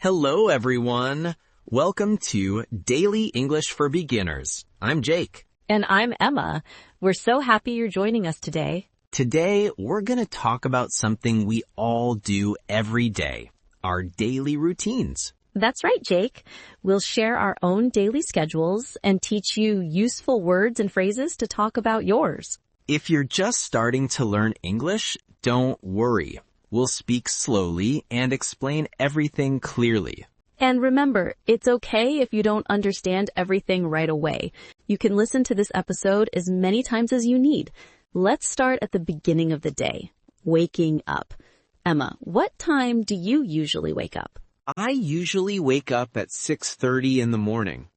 Hello, everyone. Welcome to Daily English for Beginners. I'm Jake. And I'm Emma. We're so happy you're joining us today. Today, we're going to talk about something we all do every day, our daily routines. That's right, Jake. We'll share our own daily schedules and teach you useful words and phrases to talk about yours. If you're just starting to learn English, don't worry. We'll speak slowly and explain everything clearly. And remember, it's okay if you don't understand everything right away. You can listen to this episode as many times as you need. Let's start at the beginning of the day, waking up. Emma, what time do you usually wake up? I usually wake up at 6:30 in the morning.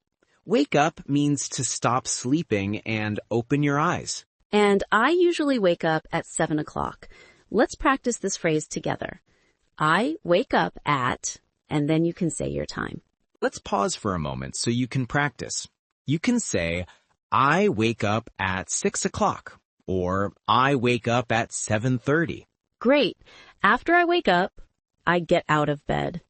Wake up means to stop sleeping and open your eyes. And I usually wake up at 7 o'clock. Let's practice this phrase together. I wake up at, and then you can say your time. Let's pause for a moment so you can practice. You can say, I wake up at 6 o'clock, or I wake up at 7:30. Great. After I wake up, I get out of bed.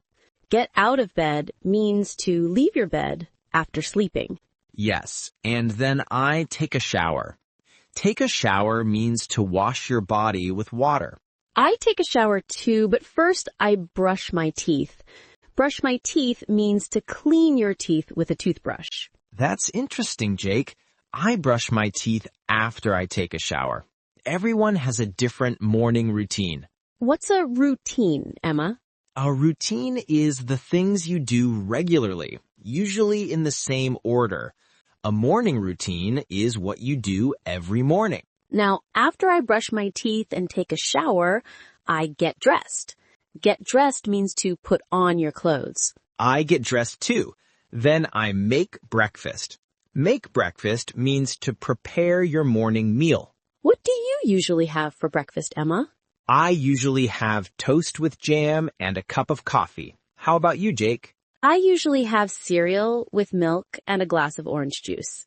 Get out of bed means to leave your bed after sleeping. Yes, and then I take a shower. Take a shower means to wash your body with water. I take a shower too, but first I brush my teeth. Brush my teeth means to clean your teeth with a toothbrush. That's interesting, Jake. I brush my teeth after I take a shower. Everyone has a different morning routine. What's a routine, Emma? A routine is the things you do regularly, usually in the same order. A morning routine is what you do every morning. Now, after I brush my teeth and take a shower, I get dressed. Get dressed means to put on your clothes. I get dressed too. Then I make breakfast. Make breakfast means to prepare your morning meal. What do you usually have for breakfast, Emma? I usually have toast with jam and a cup of coffee. How about you, Jake? I usually have cereal with milk and a glass of orange juice.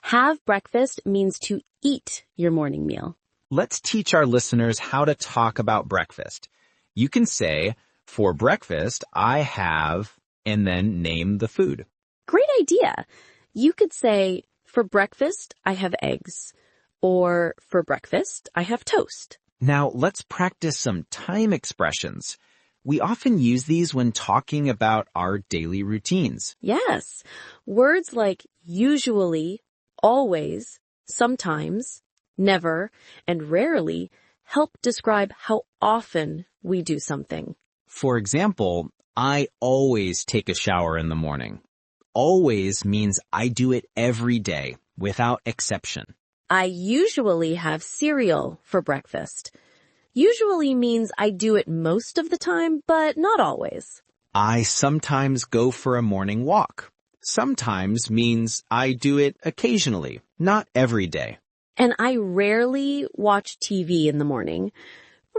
Have breakfast means to eat your morning meal. Let's teach our listeners how to talk about breakfast. You can say, for breakfast, I have, and then name the food. Great idea. You could say, for breakfast, I have eggs. Or, for breakfast, I have toast. Now, let's practice some time expressions. We often use these when talking about our daily routines. Yes. Words like usually, always, sometimes, never, and rarely help describe how often we do something. For example, I always take a shower in the morning. Always means I do it every day, without exception. I usually have cereal for breakfast. Usually means I do it most of the time, but not always. I sometimes go for a morning walk. Sometimes means I do it occasionally, not every day. And I rarely watch TV in the morning.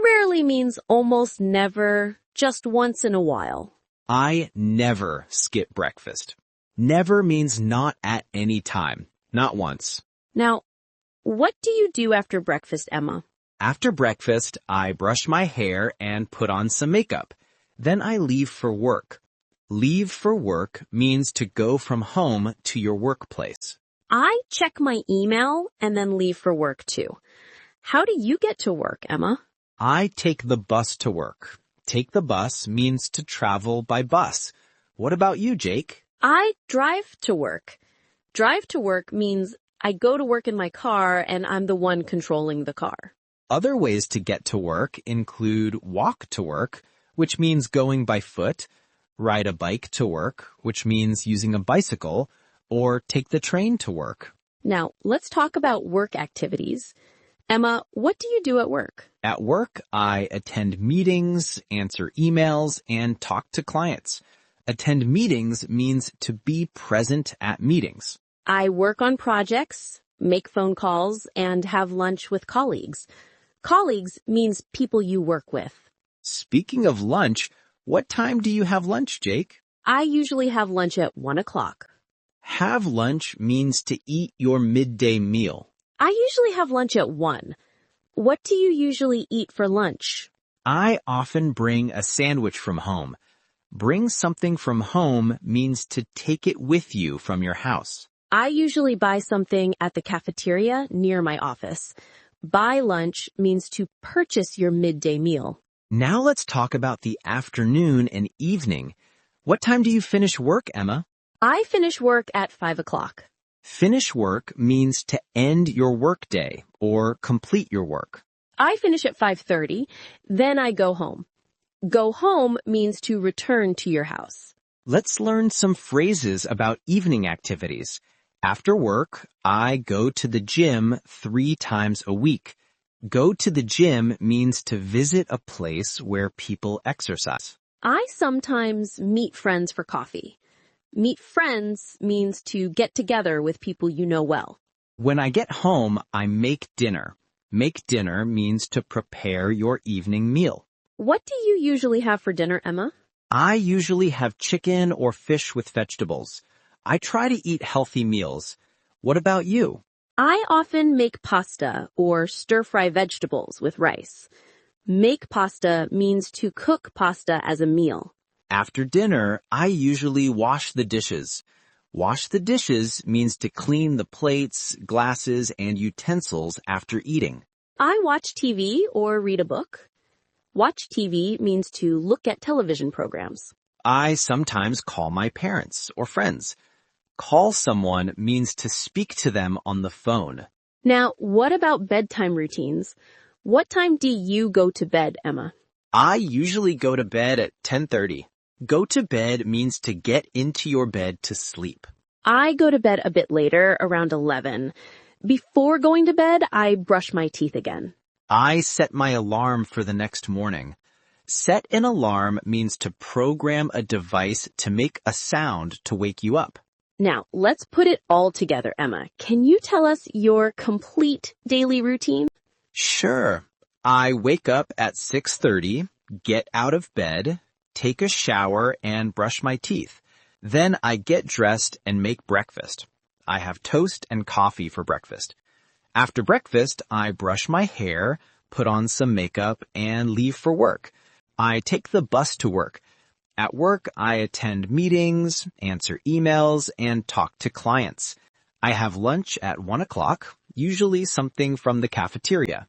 Rarely means almost never, just once in a while. I never skip breakfast. Never means not at any time, not once. Now, what do you do after breakfast, Emma? After breakfast, I brush my hair and put on some makeup. Then I leave for work. Leave for work means to go from home to your workplace. I check my email and then leave for work too. How do you get to work, Emma? I take the bus to work. Take the bus means to travel by bus. What about you, Jake? I drive to work. Drive to work means I go to work in my car and I'm the one controlling the car. Other ways to get to work include walk to work, which means going by foot, ride a bike to work, which means using a bicycle, or take the train to work. Now, let's talk about work activities. Emma, what do you do at work? At work, I attend meetings, answer emails, and talk to clients. Attend meetings means to be present at meetings. I work on projects, make phone calls, and have lunch with colleagues. Colleagues means people you work with. Speaking of lunch, what time do you have lunch, Jake? I usually have lunch at 1 o'clock. Have lunch means to eat your midday meal. I usually have lunch at 1. What do you usually eat for lunch? I often bring a sandwich from home. Bring something from home means to take it with you from your house. I usually buy something at the cafeteria near my office. Buy lunch means to purchase your midday meal. Now let's talk about the afternoon and evening. What time do you finish work, Emma? I finish work at 5 o'clock. Finish work means to end your workday or complete your work. I finish at 5:30, then I go home. Go home means to return to your house. Let's learn some phrases about evening activities. After work, I go to the gym 3 times a week. Go to the gym means to visit a place where people exercise. I sometimes meet friends for coffee. Meet friends means to get together with people you know well. When I get home, I make dinner. Make dinner means to prepare your evening meal. What do you usually have for dinner, Emma? I usually have chicken or fish with vegetables. I try to eat healthy meals. What about you? I often make pasta or stir-fry vegetables with rice. Make pasta means to cook pasta as a meal. After dinner, I usually wash the dishes. Wash the dishes means to clean the plates, glasses, and utensils after eating. I watch TV or read a book. Watch TV means to look at television programs. I sometimes call my parents or friends. Call someone means to speak to them on the phone. Now, what about bedtime routines? What time do you go to bed, Emma? I usually go to bed at 10:30. Go to bed means to get into your bed to sleep. I go to bed a bit later, around 11. Before going to bed, I brush my teeth again. I set my alarm for the next morning. Set an alarm means to program a device to make a sound to wake you up. Now, let's put it all together, Emma. Can you tell us your complete daily routine? Sure. I wake up at 6:30, get out of bed, take a shower, and brush my teeth. Then I get dressed and make breakfast. I have toast and coffee for breakfast. After breakfast, I brush my hair, put on some makeup, and leave for work. I take the bus to work. At work, I attend meetings, answer emails, and talk to clients. I have lunch at 1 o'clock, usually something from the cafeteria.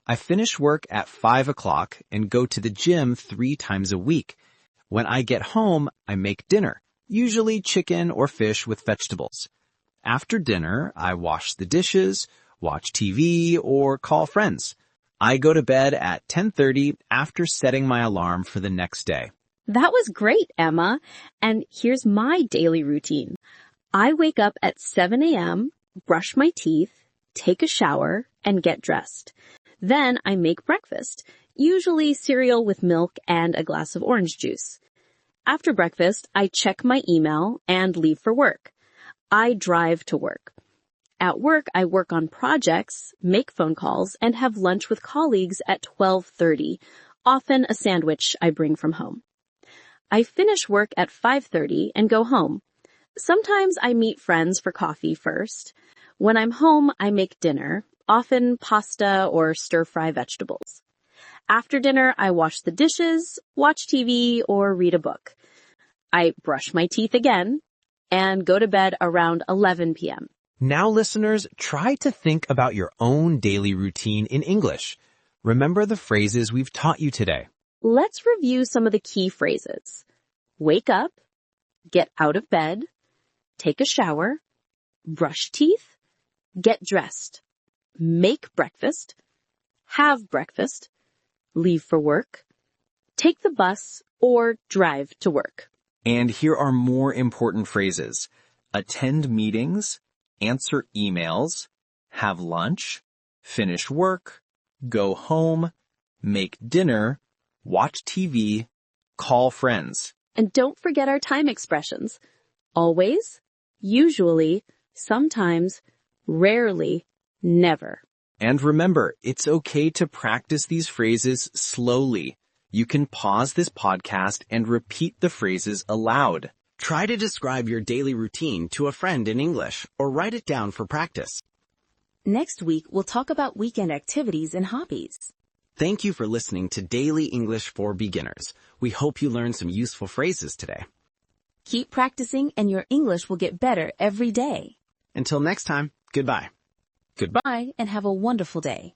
I finish work at 5 o'clock and go to the gym 3 times a week. When I get home, I make dinner, usually chicken or fish with vegetables. After dinner, I wash the dishes, watch TV, or call friends. I go to bed at 10:30 after setting my alarm for the next day. That was great, Emma. And here's my daily routine. I wake up at 7 a.m., brush my teeth, take a shower, and get dressed. Then I make breakfast, usually cereal with milk and a glass of orange juice. After breakfast, I check my email and leave for work. I drive to work. At work, I work on projects, make phone calls, and have lunch with colleagues at 12:30, often a sandwich I bring from home. I finish work at 5:30 and go home. Sometimes I meet friends for coffee first. When I'm home, I make dinner, often pasta or stir-fry vegetables. After dinner, I wash the dishes, watch TV, or read a book. I brush my teeth again and go to bed around 11 p.m. Now, listeners, try to think about your own daily routine in English. Remember the phrases we've taught you today. Let's review some of the key phrases. Wake up, get out of bed, take a shower, brush teeth, get dressed, make breakfast, have breakfast, leave for work, take the bus, or drive to work. And here are more important phrases. Attend meetings, answer emails, have lunch, finish work, go home, make dinner, watch TV, call friends. And don't forget our time expressions. Always, usually, sometimes, rarely, never. And remember, it's okay to practice these phrases slowly. You can pause this podcast and repeat the phrases aloud. Try to describe your daily routine to a friend in English or write it down for practice. Next week, we'll talk about weekend activities and hobbies. Thank you for listening to Daily English for Beginners. We hope you learned some useful phrases today. Keep practicing and your English will get better every day. Until next time, goodbye. Goodbye and have a wonderful day.